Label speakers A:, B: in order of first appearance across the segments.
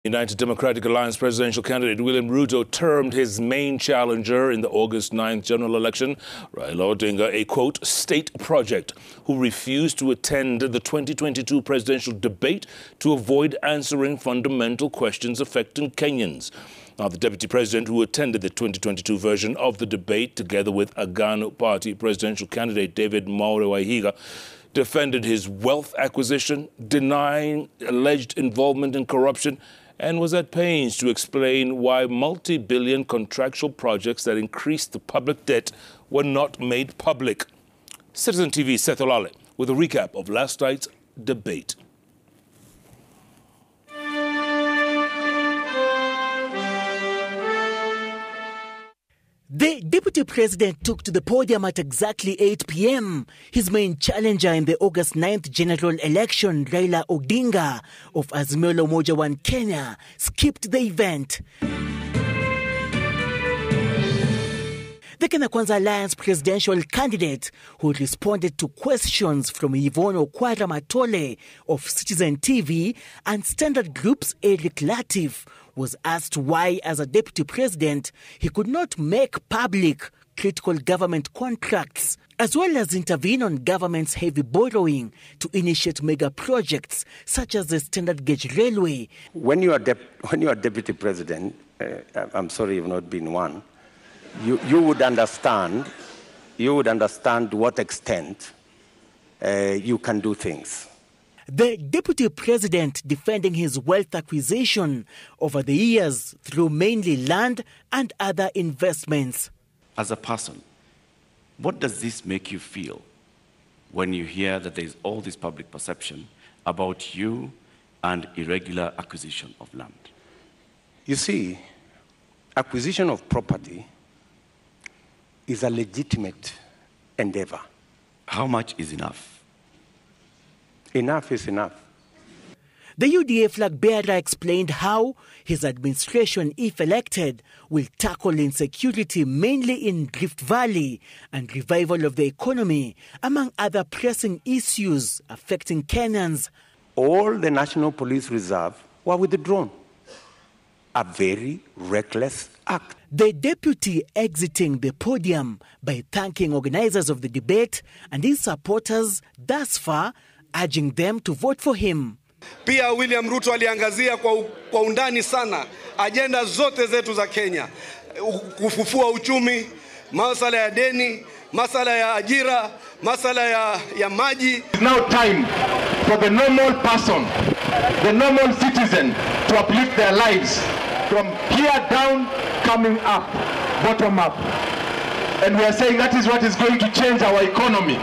A: United Democratic Alliance presidential candidate William Ruto termed his main challenger in the August 9th general election, Raila Odinga, a, quote, state project, who refused to attend the 2022 presidential debate to avoid answering fundamental questions affecting Kenyans. Now, the deputy president who attended the 2022 version of the debate, together with Agano party presidential candidate David Mwaure Waihiga, defended his wealth acquisition, denying alleged involvement in corruption, and was at pains to explain why multi-billion contractual projects that increased the public debt were not made public. Citizen TV's Seth Olale with a recap of last night's debate.
B: The deputy president took to the podium at exactly 8 p.m. His main challenger in the August 9th general election, Raila Odinga of Azimio la Umoja One Kenya, skipped the event. The Kenya Kwanza Alliance presidential candidate, who responded to questions from Yvonne Okwara Matole of Citizen TV and Standard Group's Eric Latif, was asked why, as a deputy president, he could not make public critical government contracts, as well as intervene on government's heavy borrowing to initiate mega projects such as the standard gauge railway.
C: When you are deputy president, I'm sorry you've not been one, you would understand to what extent you can do things.
B: The deputy president defending his wealth acquisition over the years through mainly land and other investments.
D: As a person, what does this make you feel when you hear that there is all this public perception about you and irregular acquisition of land?
C: You see, acquisition of property is a legitimate endeavor.
D: How much is enough?
C: Enough is enough.
B: The UDA flag bearer explained how his administration, if elected, will tackle insecurity mainly in Rift Valley and revival of the economy, among other pressing issues affecting Kenyans.
C: All the National Police Reserve were withdrawn. A very reckless act.
B: The deputy exiting the podium by thanking organizers of the debate and his supporters thus far, urging them to vote for him.
E: Pia William Ruto aliangazia kwa undani sana agenda zote zetu za Kenya, kufufua uchumi, masuala ya deni, masuala ya ajira, masuala ya maji.
F: It's now time for the normal person, the normal citizen, to uplift their lives from here down, coming up, bottom up. And we are saying that is what is going to change our economy.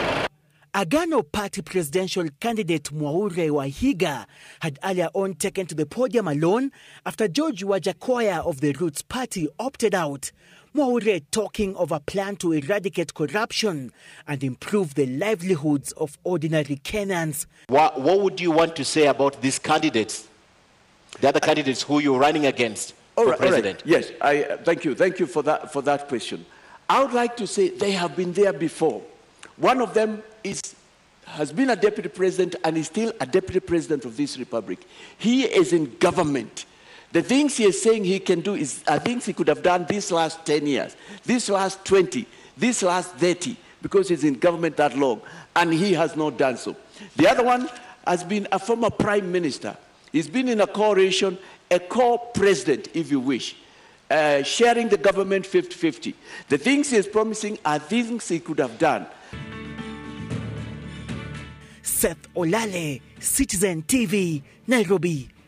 B: Agano party presidential candidate Mwaure Waihiga had earlier on taken to the podium alone after George Wajakoya of the Roots party opted out. Mwaure talking of a plan to eradicate corruption and improve the livelihoods of ordinary Kenyans.
G: What would you want to say about these candidates, the other candidates who you're running against for president?
H: Yes, thank you. Thank you for that question. I would like to say they have been there before. One of them has been a deputy president and is still a deputy president of this republic. He is in government. The things he is saying he can do is things he could have done these last 10 years, this last 20, this last 30, because he's in government that long, and he has not done so. The other one has been a former prime minister. He's been in a coalition, a co-president, if you wish, sharing the government 50-50. The things he is promising are things he could have done.
B: Seth Olale, Citizen TV, Nairobi.